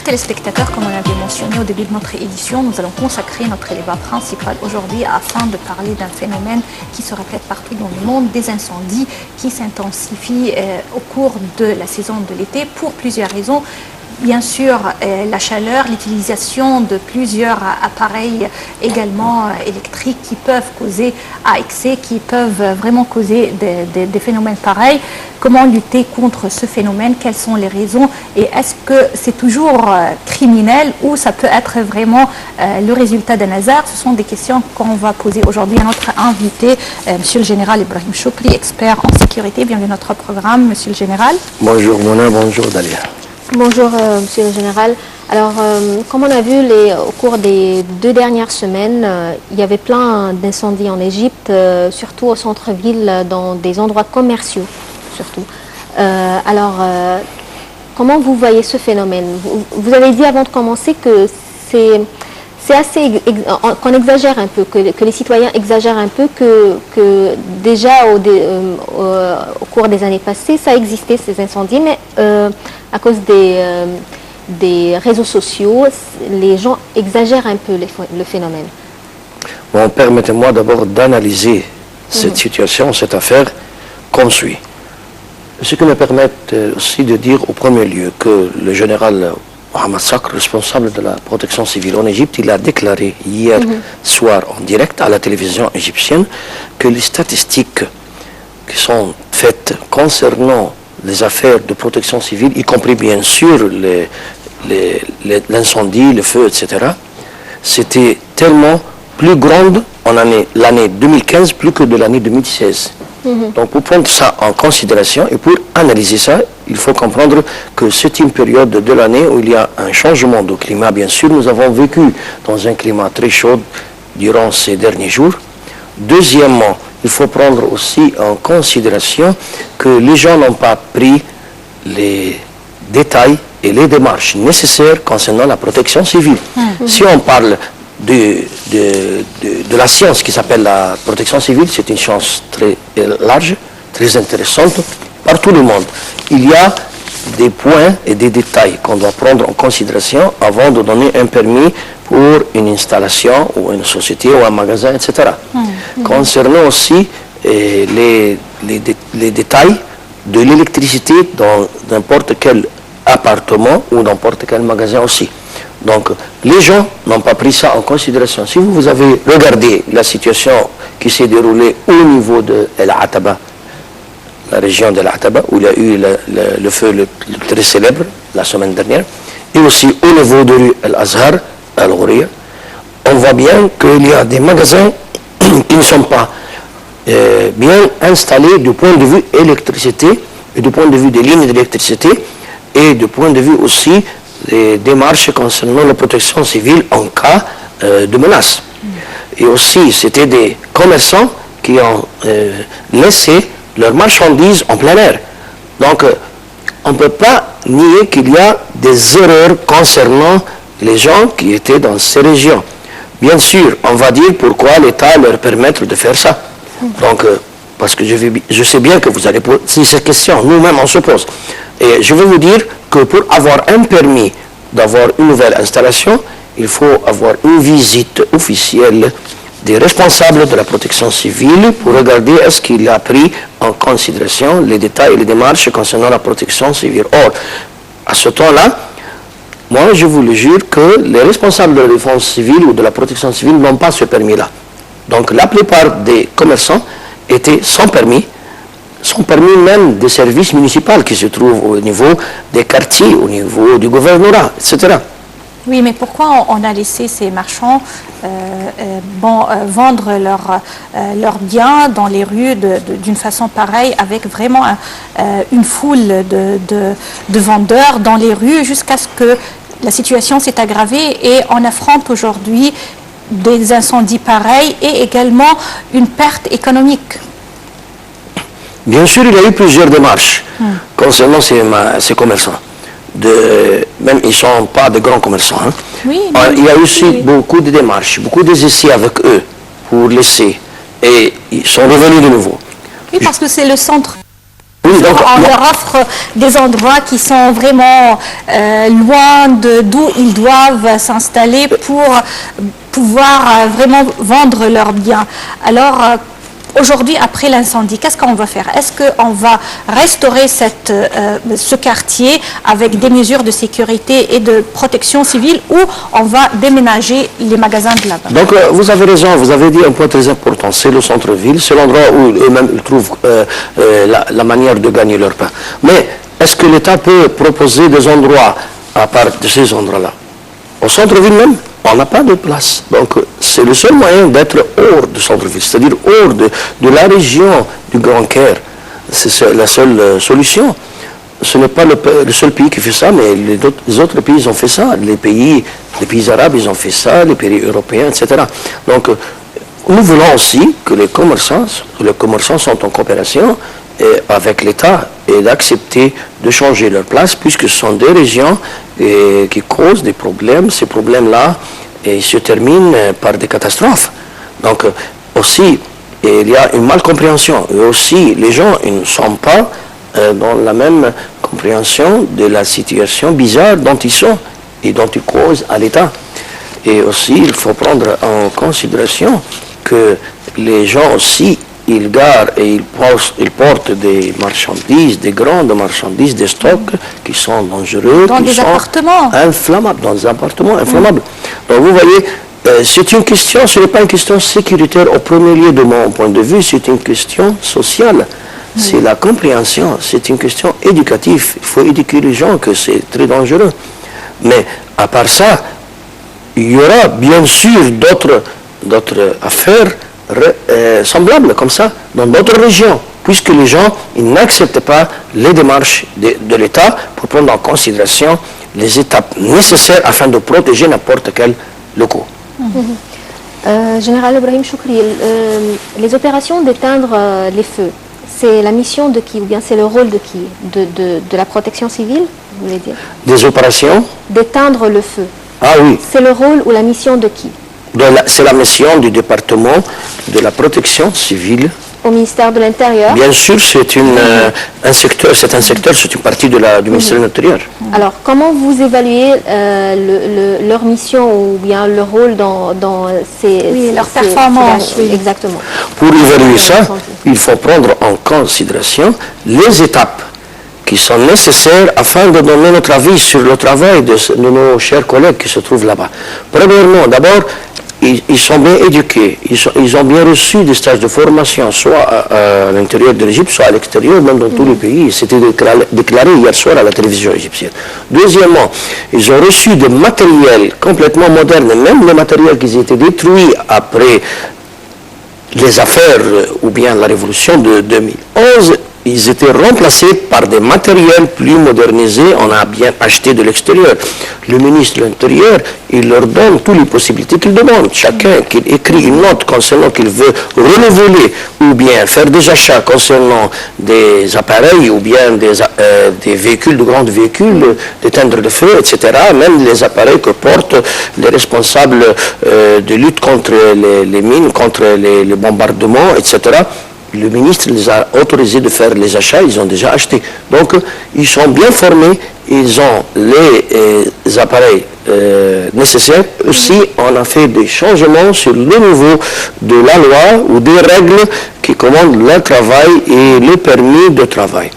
Chers téléspectateurs, comme on avait mentionné au début de notre édition, nous allons consacrer notre débat principal aujourd'hui afin de parler d'un phénomène qui se répète partout dans le monde, des incendies qui s'intensifient au cours de la saison de l'été pour plusieurs raisons. Bien sûr, la chaleur, l'utilisation de plusieurs appareils également électriques qui peuvent causer à excès, qui peuvent vraiment causer des phénomènes pareils. Comment lutter contre ce phénomène? Quelles sont les raisons? Et est-ce que c'est toujours criminel ou ça peut être vraiment le résultat d'un hasard? Ce sont des questions qu'on va poser aujourd'hui à notre invité, Monsieur le Général Ibrahim Choukri, expert en sécurité. Bienvenue à notre programme, Monsieur le Général. Bonjour Mona, bonjour Dalia. Bonjour Monsieur le Général. Alors, comme on a vu au cours des 2 dernières semaines, il y avait plein d'incendies en Égypte, surtout au centre-ville, dans des endroits commerciaux surtout. Comment vous voyez ce phénomène? Vous avez dit avant de commencer que c'est assez qu'on exagère un peu, que les citoyens exagèrent un peu, que déjà au cours des années passées, ça existait ces incendies, mais à cause des réseaux sociaux, les gens exagèrent un peu le phénomène. Bon, permettez-moi d'abord d'analyser cette situation, cette affaire, comme suit. Ce qui me permet aussi de dire au premier lieu que le général Mohamed Sakr, responsable de la protection civile en Égypte, il a déclaré hier soir en direct à la télévision égyptienne que les statistiques qui sont faites concernant les affaires de protection civile, y compris bien sûr l'incendie, le feu, etc., c'était tellement plus grande en l'année 2015 plus que de l'année 2016. Donc pour prendre ça en considération et pour analyser ça, il faut comprendre que c'est une période de l'année où il y a un changement de climat. Bien sûr, nous avons vécu dans un climat très chaud durant ces derniers jours. Deuxièmement, il faut prendre aussi en considération que les gens n'ont pas pris les détails et les démarches nécessaires concernant la protection civile. Si on parle de la science qui s'appelle la protection civile, c'est une science très large, très intéressante par tout le monde. Il y a des points et des détails qu'on doit prendre en considération avant de donner un permis pour une installation ou une société ou un magasin, etc. Concernant aussi les détails de l'électricité dans n'importe quel appartement ou n'importe quel magasin aussi. Donc, les gens n'ont pas pris ça en considération. Si vous avez regardé la situation qui s'est déroulée au niveau de El Ataba, la région de l'Ataba, où il y a eu le feu le très célèbre la semaine dernière, et aussi au niveau de rue Al-Azhar, Al-Ghouria, on voit bien qu'il y a des magasins qui ne sont pas bien installés du point de vue électricité, et du point de vue des lignes d'électricité, et du point de vue aussi des démarches concernant la protection civile en cas de menace. Et aussi, c'était des commerçants qui ont laissé leurs marchandises en plein air. Donc, on ne peut pas nier qu'il y a des erreurs concernant les gens qui étaient dans ces régions. Bien sûr, on va dire pourquoi l'État leur permet de faire ça. Donc, parce que je sais bien que vous allez poser ces questions, nous-mêmes on se pose. Et je vais vous dire que pour avoir un permis d'avoir une nouvelle installation, il faut avoir une visite officielle des responsables de la protection civile pour regarder est-ce qu'il a pris en considération les détails et les démarches concernant la protection civile. Or, à ce temps-là, moi je vous le jure que les responsables de la défense civile ou de la protection civile n'ont pas ce permis-là. Donc la plupart des commerçants étaient sans permis même des services municipaux qui se trouvent au niveau des quartiers, au niveau du gouvernorat, etc. Oui, mais pourquoi on a laissé ces marchands vendre leurs biens dans les rues d'une façon pareille, avec vraiment une foule de vendeurs dans les rues, jusqu'à ce que la situation s'est aggravée et on affronte aujourd'hui des incendies pareils et également une perte économique? Bien sûr, il y a eu plusieurs démarches concernant ces commerçants. Même ils ne sont pas de grands commerçants. Oui, il y a aussi beaucoup de démarches, beaucoup d'essais avec eux pour laisser. Et ils sont revenus de nouveau. Oui, parce que c'est le centre Oui, donc, on leur offre des endroits qui sont vraiment loin d'où ils doivent s'installer pour pouvoir vraiment vendre leurs biens. Alors, aujourd'hui, après l'incendie, qu'est-ce qu'on va faire? Est-ce qu'on va restaurer ce quartier avec des mesures de sécurité et de protection civile ou on va déménager les magasins de là-bas? Donc, vous avez raison, vous avez dit un point très important, c'est le centre-ville, c'est l'endroit où eux-mêmes ils trouvent la manière de gagner leur pain. Mais est-ce que l'État peut proposer des endroits à part de ces endroits-là? Au centre-ville même, on n'a pas de place. Donc, c'est le seul moyen d'être hors du centre-ville, c'est-à-dire hors de la région du Grand Caire. C'est la seule solution. Ce n'est pas le seul pays qui fait ça, mais les autres pays ont fait ça. Les pays arabes, ils ont fait ça, les pays européens, etc. Donc, nous voulons aussi que les commerçants sont en coopération avec l'État et d'accepter de changer leur place, puisque ce sont des régions qui causent des problèmes. Ces problèmes-là se terminent par des catastrophes. Donc, aussi, il y a une malcompréhension. Et aussi, les gens ils ne sont pas dans la même compréhension de la situation bizarre dont ils sont et dont ils causent à l'État. Et aussi, il faut prendre en considération que les gens aussi, ils garent et ils portent des marchandises, des grandes marchandises, des stocks qui sont dangereux, dans des appartements inflammables, dans des appartements inflammables. Donc vous voyez, c'est une question, ce n'est pas une question sécuritaire au premier lieu de mon point de vue, c'est une question sociale. C'est la compréhension, c'est une question éducative. Il faut éduquer les gens que c'est très dangereux. Mais à part ça, il y aura bien sûr d'autres affaires semblables comme ça dans d'autres régions, puisque les gens n'acceptent pas les démarches de l'État pour prendre en considération les étapes nécessaires afin de protéger n'importe quel locaux. Général Ibrahim Choukri, les opérations d'éteindre les feux, c'est la mission de qui ou bien c'est le rôle de qui? De la protection civile, vous voulez dire? Des opérations D'éteindre le feu. Ah oui. C'est le rôle ou la mission de qui? C'est la mission du département de la protection civile. Au ministère de l'Intérieur? Bien sûr, c'est un secteur, c'est une partie du ministère de l'Intérieur. Alors, comment vous évaluez leur mission ou bien leur rôle dans leur performance? Oui. Exactement. Pour évaluer ça, il faut prendre en considération les étapes qui sont nécessaires afin de donner notre avis sur le travail de nos chers collègues qui se trouvent là-bas. Premièrement, d'abord, ils sont bien éduqués, ils ont bien reçu des stages de formation, soit à l'intérieur de l'Égypte, soit à l'extérieur, même dans tous les pays. C'était déclaré hier soir à la télévision égyptienne. Deuxièmement, ils ont reçu des matériels complètement modernes, même les matériels qui étaient détruits après les affaires ou bien la révolution de 2011, ils étaient remplacés par des matériels plus modernisés, on a bien acheté de l'extérieur. Le ministre de l'Intérieur, il leur donne toutes les possibilités qu'il demande. Chacun qu'il écrit une note concernant qu'il veut renouveler ou bien faire des achats concernant des appareils ou bien des véhicules, de grands véhicules, d'éteindre le feu, etc. Même les appareils que portent les responsables de lutte contre les mines, contre les bombardements, etc. Le ministre les a autorisés de faire les achats, ils ont déjà acheté. Donc, ils sont bien formés, ils ont les appareils nécessaires. Aussi, on a fait des changements sur le niveau de la loi ou des règles qui commandent le travail et le permis de travail.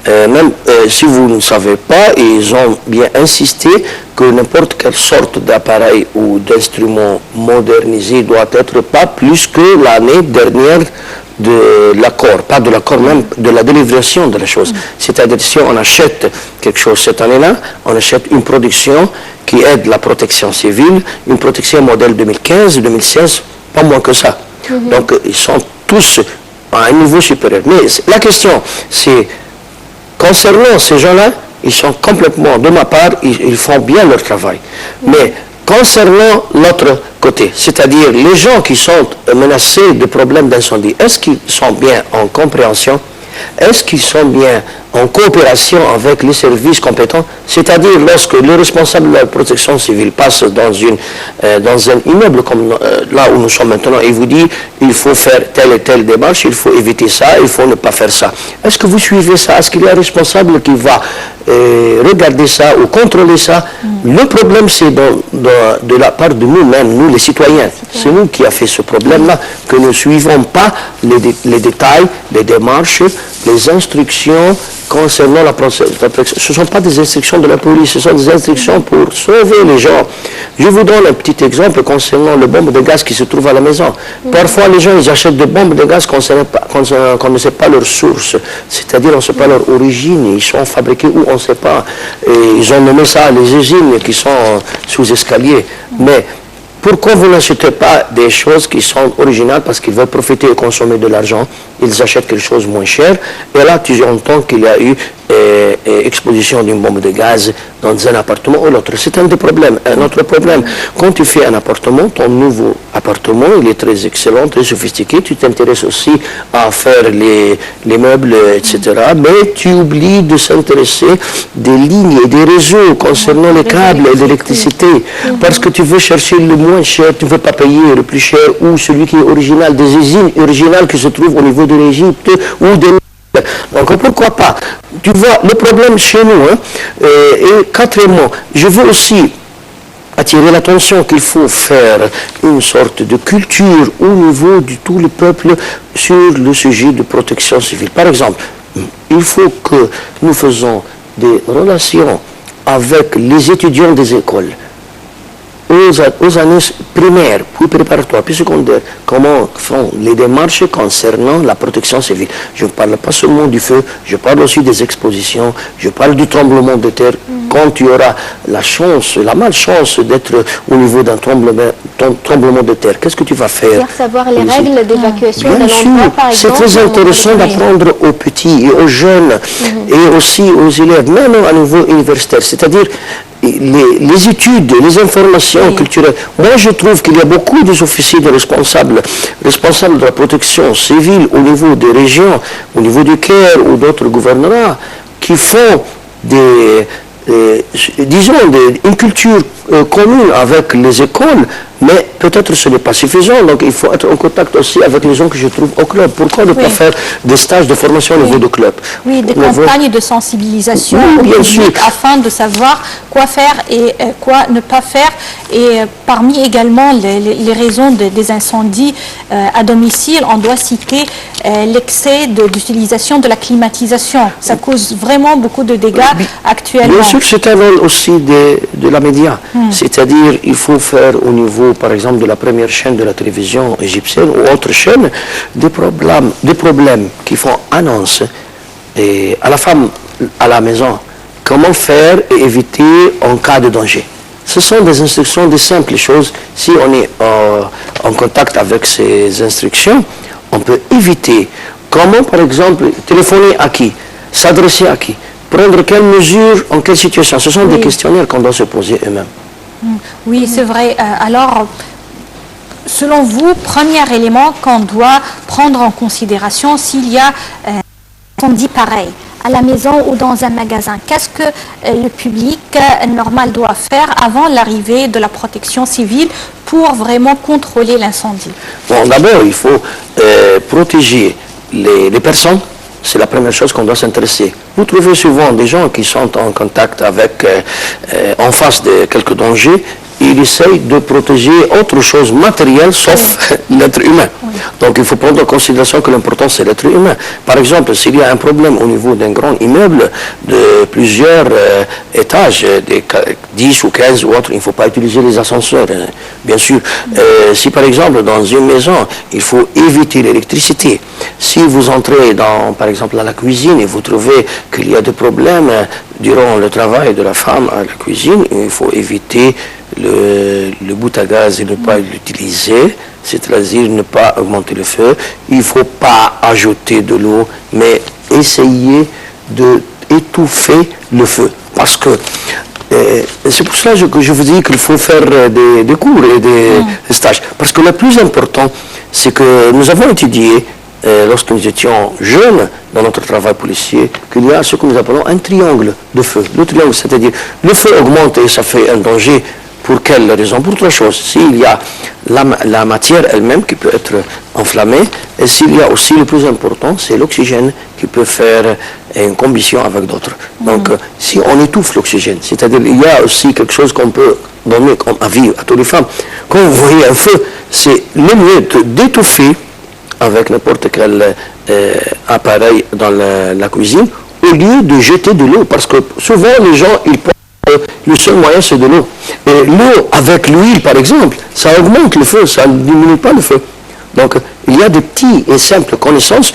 Même si vous ne savez pas, ils ont bien insisté que n'importe quelle sorte d'appareil ou d'instrument modernisé doit être pas plus que l'année dernière de l'accord, pas de l'accord même, de la délivration de la chose. C'est-à-dire si on achète quelque chose cette année-là, on achète une production qui aide la protection civile, une protection modèle 2015, 2016, pas moins que ça. Donc ils sont tous à un niveau supérieur. Mais la question, c'est, concernant ces gens-là, ils sont complètement, de ma part, ils font bien leur travail. Mais concernant l'autre côté, c'est-à-dire les gens qui sont menacés de problèmes d'incendie, est-ce qu'ils sont bien en compréhension? Est-ce qu'ils sont bien en coopération avec les services compétents, c'est-à-dire lorsque le responsable de la protection civile passe dans un immeuble comme là où nous sommes maintenant et vous dit il faut faire telle et telle démarche, il faut éviter ça, il faut ne pas faire ça. Est-ce que vous suivez ça? Est-ce qu'il y a un responsable qui va regarder ça ou contrôler ça? Le problème, c'est de la part de nous-mêmes, nous les citoyens. C'est nous qui avons fait ce problème-là, que nous ne suivons pas les détails, les démarches, les instructions concernant la protection. Ce ne sont pas des instructions de la police, ce sont des instructions pour sauver les gens. Je vous donne un petit exemple concernant les bombes de gaz qui se trouvent à la maison. Parfois, les gens, ils achètent des bombes de gaz qu'on ne sait pas leur source, c'est-à-dire on ne sait pas leur origine, ils sont fabriqués où on ne sait pas. Et ils ont nommé ça les usines qui sont sous escalier. Mais pourquoi vous n'achetez pas des choses qui sont originales parce qu'ils veulent profiter et consommer de l'argent? Ils achètent quelque chose moins cher. Et là, tu entends qu'il y a eu exposition d'une bombe de gaz dans un appartement ou l'autre. C'est un des problèmes. Un autre problème, quand tu fais un appartement, ton nouveau appartement, il est très excellent, très sophistiqué. Tu t'intéresses aussi à faire les meubles, etc. Mais tu oublies de s'intéresser des lignes et des réseaux concernant les câbles et l'électricité. Parce que tu veux chercher le moins cher, tu ne veux pas payer le plus cher ou celui qui est original, des usines originales qui se trouvent au niveau de l'Égypte ou des... Donc pourquoi pas? Tu vois, le problème chez nous, et quatrièmement, je veux aussi attirer l'attention qu'il faut faire une sorte de culture au niveau de tout le peuple sur le sujet de protection civile. Par exemple, il faut que nous faisons des relations avec les étudiants des écoles, aux années primaires, puis préparatoires, puis secondaires, comment font les démarches concernant la protection civile. Je ne parle pas seulement du feu, je parle aussi des expositions, je parle du tremblement de terre. Quand tu auras la malchance d'être au niveau d'un tremblement de terre, qu'est-ce que tu vas faire? C'est-à-dire savoir les règles d'évacuation d'un endroit, par exemple. C'est très intéressant d'apprendre aux petits et aux jeunes et aussi aux élèves, même à niveau universitaire. C'est-à-dire les études, les informations culturelles. Moi, je trouve qu'il y a beaucoup des officiers de responsables de la protection civile au niveau des régions, au niveau du Caire ou d'autres gouvernements, qui font une culture commune avec les écoles, mais peut-être ce n'est pas suffisant, donc il faut être en contact aussi avec les gens que je trouve au club. Pourquoi ne pas faire des stages de formation au niveau de club? Oui, des campagnes de sensibilisation au public afin de savoir quoi faire et quoi ne pas faire. Et parmi également les raisons des incendies à domicile, on doit citer l'excès d'utilisation de la climatisation. Ça cause vraiment beaucoup de dégâts actuellement. Bien sûr, c'est un rôle aussi de la média. C'est-à-dire, il faut faire au niveau, par exemple, de la première chaîne de la télévision égyptienne ou autre chaîne, des problèmes qui font annonce à la femme à la maison. Comment faire et éviter en cas de danger. Ce sont des instructions, des simples choses. Si on est en contact avec ces instructions, on peut éviter. Comment, par exemple, téléphoner à qui? S'adresser à qui? Prendre quelles mesures, en quelle situation? Ce sont des questionnaires qu'on doit se poser eux-mêmes. Oui, c'est vrai. Alors, selon vous, premier élément qu'on doit prendre en considération s'il y a un incendie pareil à la maison ou dans un magasin, qu'est-ce que le public normal doit faire avant l'arrivée de la protection civile pour vraiment contrôler l'incendie? Bon, d'abord, il faut protéger les personnes. C'est la première chose qu'on doit s'intéresser. Vous trouvez souvent des gens qui sont en contact avec, en face de quelques dangers, ils essayent de protéger autre chose matérielle sauf l'être humain. Donc il faut prendre en considération que l'important c'est l'être humain. Par exemple, s'il y a un problème au niveau d'un grand immeuble de plusieurs étages, des 10 ou 15 ou autres, il ne faut pas utiliser les ascenseurs, bien sûr. Si par exemple dans une maison, il faut éviter l'électricité. Si vous entrez par exemple à la cuisine et vous trouvez qu'il y a des problèmes durant le travail de la femme à la cuisine, il faut éviter le bout à gaz et ne pas l'utiliser, c'est-à-dire ne pas augmenter le feu. Il ne faut pas ajouter de l'eau, mais essayer d'étouffer le feu. Parce que c'est pour cela que je vous dis qu'il faut faire des cours et des stages. Parce que le plus important, c'est que nous avons étudié lorsque nous étions jeunes dans notre travail policier, qu'il y a ce que nous appelons un triangle de feu. Le triangle, c'est-à-dire le feu augmente et ça fait un danger. Pour quelle raison? Pour trois choses. S'il y a la matière elle-même qui peut être enflammée, et s'il y a aussi le plus important, c'est l'oxygène qui peut faire une combustion avec d'autres. Donc, si on étouffe l'oxygène, c'est-à-dire il y a aussi quelque chose qu'on peut donner comme avis à toutes les femmes. Quand vous voyez un feu, c'est le mieux d'étouffer avec n'importe quel appareil dans la cuisine, au lieu de jeter de l'eau, parce que souvent les gens, ils pensent le seul moyen, c'est de l'eau. Et l'eau, avec l'huile, par exemple, ça augmente le feu, ça ne diminue pas le feu. Donc, il y a des petites et simples connaissances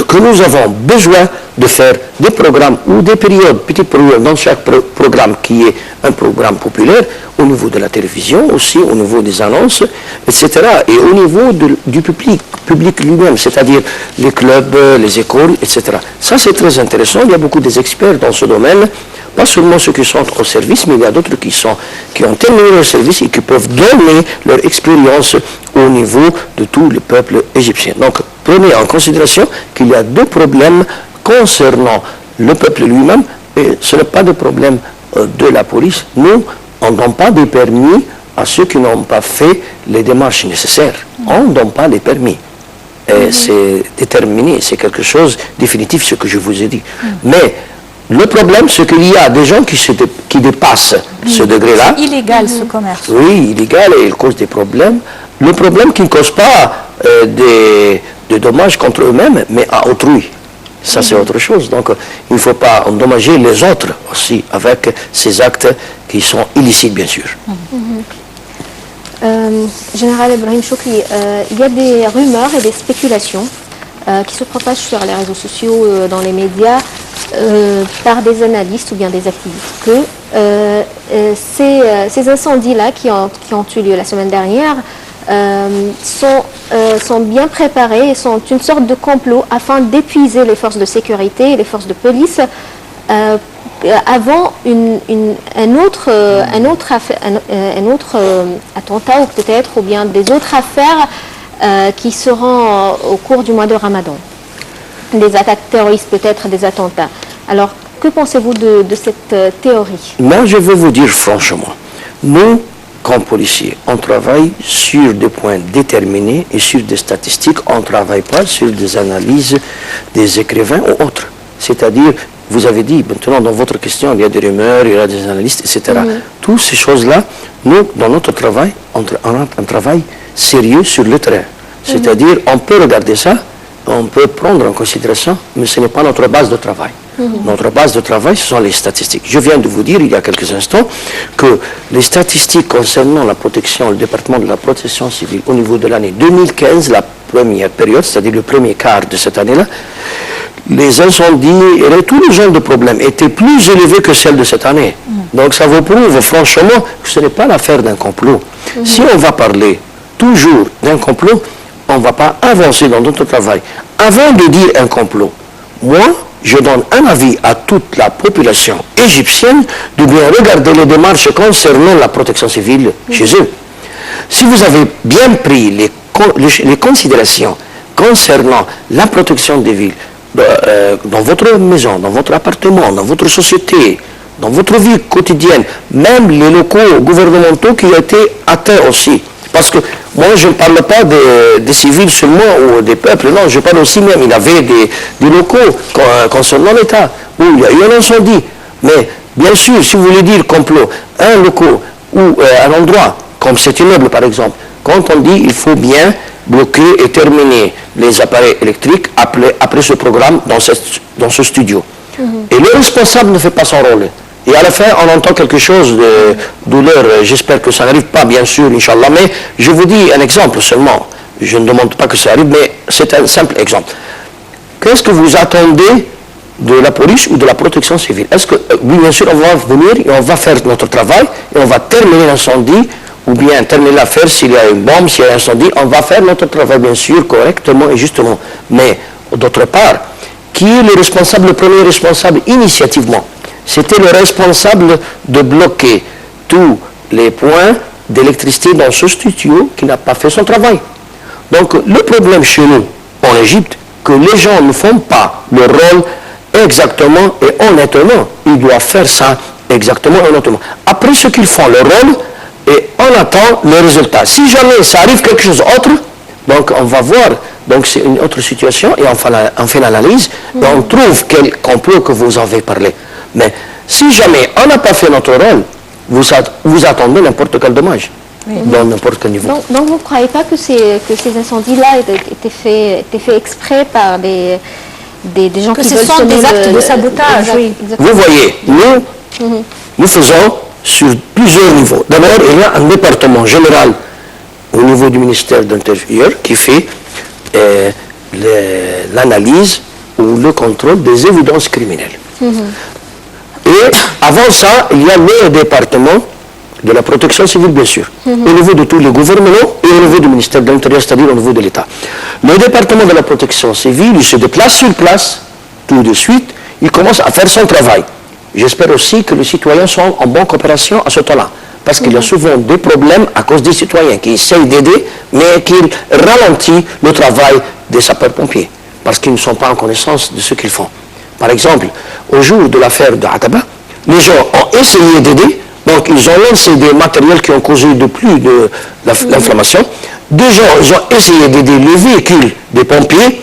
que nous avons besoin de faire des programmes ou des périodes, petites périodes dans chaque programme qui est un programme populaire, au niveau de la télévision, aussi au niveau des annonces, etc. Et au niveau du public lui-même, c'est-à-dire les clubs, les écoles, etc. Ça, c'est très intéressant. Il y a beaucoup d'experts dans ce domaine. Pas seulement ceux qui sont au service, mais il y a d'autres qui ont terminé leur service et qui peuvent donner leur expérience au niveau de tout le peuple égyptien. Donc, prenez en considération qu'il y a deux problèmes concernant le peuple lui-même, et ce n'est pas de problème de la police. Nous, on ne donne pas des permis à ceux qui n'ont pas fait les démarches nécessaires. On ne donne pas les permis. Et c'est déterminé, c'est quelque chose de définitif, ce que je vous ai dit. Mais le problème, c'est qu'il y a des gens qui dépassent ce degré-là. C'est illégal, ce commerce. Oui, illégal, et il cause des problèmes. Le problème qui ne cause pas des dommages contre eux-mêmes, mais à autrui. Ça, c'est autre chose. Donc, il ne faut pas endommager les autres aussi avec ces actes qui sont illicites, bien sûr. Général Ibrahim Choukri, il y a des rumeurs et des spéculations qui se propagent sur les réseaux sociaux, dans les médias, par des analystes ou bien des activistes, que ces incendies-là qui ont eu lieu la semaine dernière sont bien préparés et sont une sorte de complot afin d'épuiser les forces de sécurité et les forces de police avant un autre attentat ou peut-être, ou bien des autres affaires qui seront au cours du mois de Ramadan. Des attaques terroristes, peut-être des attentats. Alors, que pensez-vous de cette théorie? Moi, je veux vous dire franchement, nous, comme policiers, on travaille sur des points déterminés et sur des statistiques. On ne travaille pas sur des analyses des écrivains ou autres. C'est-à-dire, vous avez dit, maintenant, dans votre question, il y a des rumeurs, il y a des analystes, etc. Toutes ces choses-là, nous, dans notre travail, on a un travail sérieux sur le terrain. C'est-à-dire, on peut regarder ça, on peut prendre en considération, mais ce n'est pas notre base de travail. Notre base de travail, ce sont les statistiques. Je viens de vous dire, il y a quelques instants, que les statistiques concernant la protection, le département de la protection civile, au niveau de l'année 2015, la première période, c'est-à-dire le premier quart de cette année-là, les incendies et tous les genres de problèmes étaient plus élevés que celles de cette année. Donc ça vous prouve franchement que ce n'est pas l'affaire d'un complot. Si on va parler toujours d'un complot, on ne va pas avancer dans notre travail. Avant de dire un complot, moi, je donne un avis à toute la population égyptienne de bien regarder les démarches concernant la protection civile chez eux. Si vous avez bien pris les considérations concernant la protection des villes, dans votre maison, dans votre appartement, dans votre société, dans votre vie quotidienne, même les locaux gouvernementaux qui ont été atteints aussi. Parce que moi, je ne parle pas des civils seulement ou des peuples, non, je parle aussi même, il y avait des locaux concernant l'État, où il y a eu un incendie. Mais bien sûr, si vous voulez dire complot, un locaux ou un endroit, comme cet immeuble par exemple, quand on dit il faut bien bloquer et terminer les appareils électriques après ce programme dans ce studio. Et le responsable ne fait pas son rôle. Et à la fin, on entend quelque chose de douleur. J'espère que ça n'arrive pas, bien sûr, Inch'Allah. Mais je vous dis un exemple seulement. Je ne demande pas que ça arrive, mais c'est un simple exemple. Qu'est-ce que vous attendez de la police ou de la protection civile? Est-ce que, oui, bien sûr, on va venir et on va faire notre travail et on va terminer l'incendie, ou bien terminer l'affaire s'il y a une bombe, s'il y a un incendie, on va faire notre travail, bien sûr, correctement et justement. Mais, d'autre part, qui est le responsable, le premier responsable initiativement? C'était le responsable de bloquer tous les points d'électricité dans ce studio qui n'a pas fait son travail. Donc le problème chez nous, en Égypte, que les gens ne font pas leur rôle exactement et honnêtement. Ils doivent faire ça exactement et honnêtement. Après ce qu'ils font leur rôle, et on attend le résultat. Si jamais ça arrive quelque chose d'autre, donc on va voir, donc c'est une autre situation et on fait l'analyse et on trouve quel complot que vous avez parlé. Mais si jamais on n'a pas fait notre rôle, vous attendez n'importe quel dommage, dans n'importe quel niveau. Donc vous ne croyez pas que ces incendies-là étaient faits exprès par des gens qui veulent sont des actes de sabotage, oui. Vous voyez, nous faisons sur plusieurs niveaux. D'abord, il y a un département général au niveau du ministère de l'Intérieur qui fait l'analyse ou le contrôle des évidences criminelles. Et avant ça, il y a le département de la protection civile, bien sûr, au niveau de tous les gouvernements et au niveau du ministère de l'Intérieur, c'est-à-dire au niveau de l'État. Le département de la protection civile, il se déplace sur place, tout de suite, il commence à faire son travail. J'espère aussi que les citoyens sont en bonne coopération à ce temps-là. Parce qu'il y a souvent des problèmes à cause des citoyens qui essayent d'aider, mais qui ralentissent le travail des sapeurs-pompiers. Parce qu'ils ne sont pas en connaissance de ce qu'ils font. Par exemple, au jour de l'affaire de Aqaba, les gens ont essayé d'aider, donc ils ont lancé des matériels qui ont causé de plus de l'inflammation. Des gens, ils ont essayé d'aider les véhicules des pompiers,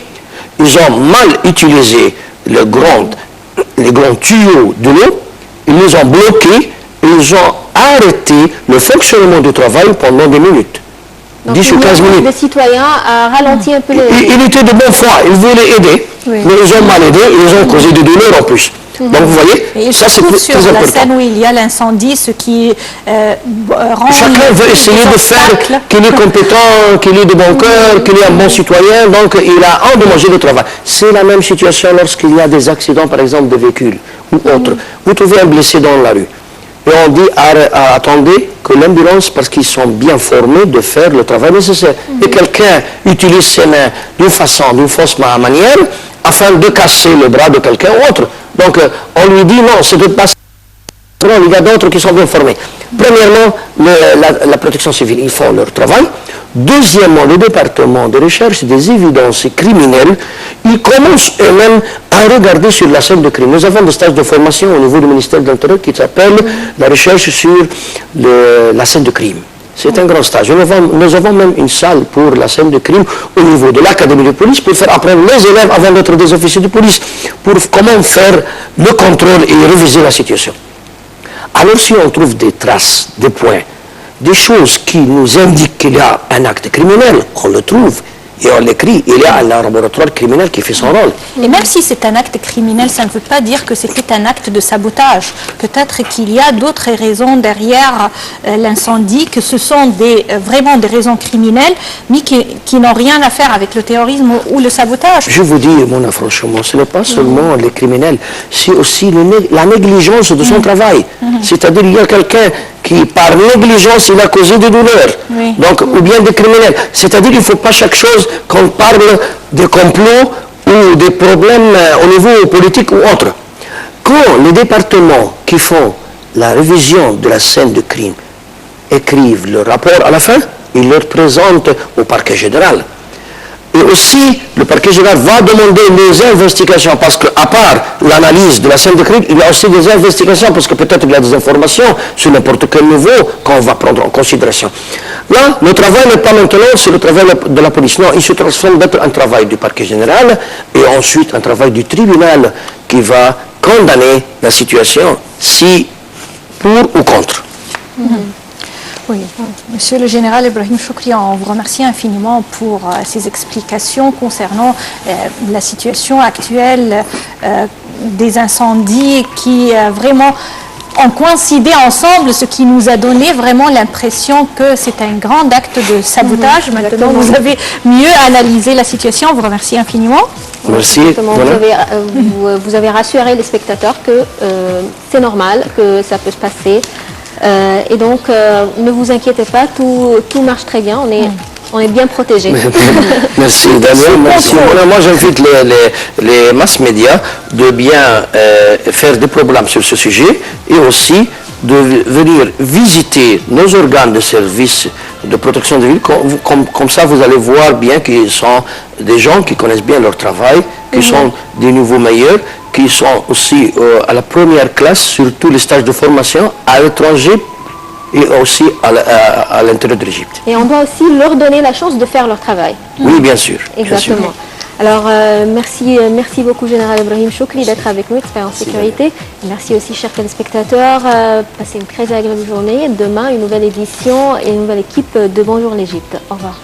ils ont mal utilisé les grands tuyaux de l'eau, ils les ont bloqués, ils ont arrêté le fonctionnement du travail pendant des minutes. Donc 10 ou 15 minutes. Les citoyens ont ralenti un peu les... Il était de bon foi, ils voulaient aider, mais ils ont mal aidé et ils ont causé des douleurs en plus. Donc vous voyez, ça c'est très sur la important. scène où il y a l'incendie, ce qui rend... Chacun veut essayer de faire qu'il est compétent, qu'il est de bon cœur, qu'il est un bon citoyen, donc il a endommagé le travail. C'est la même situation lorsqu'il y a des accidents, par exemple, de véhicules ou autres. Vous trouvez un blessé dans la rue. Et on dit, attendez que l'ambulance, parce qu'ils sont bien formés de faire le travail nécessaire. Et quelqu'un utilise ses mains d'une fausse manière, afin de casser le bras de quelqu'un ou autre. Donc, on lui dit, non, c'est de passer. Il y a d'autres qui sont bien formés. Premièrement, la protection civile, ils font leur travail. Deuxièmement, le département de recherche des évidences criminelles, ils commencent eux-mêmes à regarder sur la scène de crime. Nous avons des stages de formation au niveau du ministère de l'Intérieur qui s'appelle la recherche sur la scène de crime. C'est un grand stage. Nous avons même une salle pour la scène de crime au niveau de l'académie de police pour faire apprendre les élèves avant d'être des officiers de police pour comment faire le contrôle et réviser la situation. Alors si on trouve des traces, des points, des choses qui nous indiquent qu'il y a un acte criminel, on le trouve et on l'écrit. Il y a un laboratoire criminel qui fait son rôle. Et même si c'est un acte criminel, ça ne veut pas dire que c'était un acte de sabotage. Peut-être qu'il y a d'autres raisons derrière l'incendie, que ce sont vraiment des raisons criminelles, mais qui n'ont rien à faire avec le terrorisme ou le sabotage. Je vous dis, Mona, franchement, ce n'est pas seulement les criminels, c'est aussi la négligence de son travail. C'est-à-dire qu'il y a quelqu'un qui, par négligence, il a causé des douleurs, donc, ou bien des criminels. C'est-à-dire qu'il ne faut pas chaque chose qu'on parle de complots ou des problèmes au niveau politique ou autre. Quand les départements qui font la révision de la scène de crime écrivent le rapport à la fin, ils le présentent au parquet général. Et aussi, le parquet général va demander les investigations, parce qu'à part l'analyse de la scène de crime, il y a aussi des investigations, parce que peut-être il y a des informations sur n'importe quel niveau qu'on va prendre en considération. Là, le travail n'est pas maintenant sur le travail de la police. Non, il se transforme d'être un travail du parquet général, et ensuite un travail du tribunal qui va condamner la situation, si pour ou contre. Oui, Monsieur le Général Ibrahim Choukri, on vous remercie infiniment pour ces explications concernant la situation actuelle des incendies qui vraiment ont coïncidé ensemble, ce qui nous a donné vraiment l'impression que c'est un grand acte de sabotage. Maintenant, vous avez mieux analysé la situation. On vous remercie infiniment. Merci. Vous avez rassuré les spectateurs que c'est normal, que ça peut se passer. Et donc, ne vous inquiétez pas, tout marche très bien, on est bien protégés. Merci Daniel, merci. Moi j'invite les mass médias de bien faire des programmes sur ce sujet et aussi de venir visiter nos organes de service de protection de ville. Comme ça, vous allez voir bien qu'ils sont des gens qui connaissent bien leur travail, qui sont des nouveaux meilleurs, qui sont aussi à la première classe sur tous les stages de formation à l'étranger et aussi à l'intérieur de l'Égypte. Et on doit aussi leur donner la chance de faire leur travail. Oui, bien sûr. Exactement. Bien sûr. Alors, merci beaucoup, Général Ibrahim Choukri, d'être avec nous, expert en sécurité. Merci aussi, chers téléspectateurs. Passez une très agréable journée. Demain, une nouvelle édition et une nouvelle équipe de Bonjour l'Égypte. Au revoir.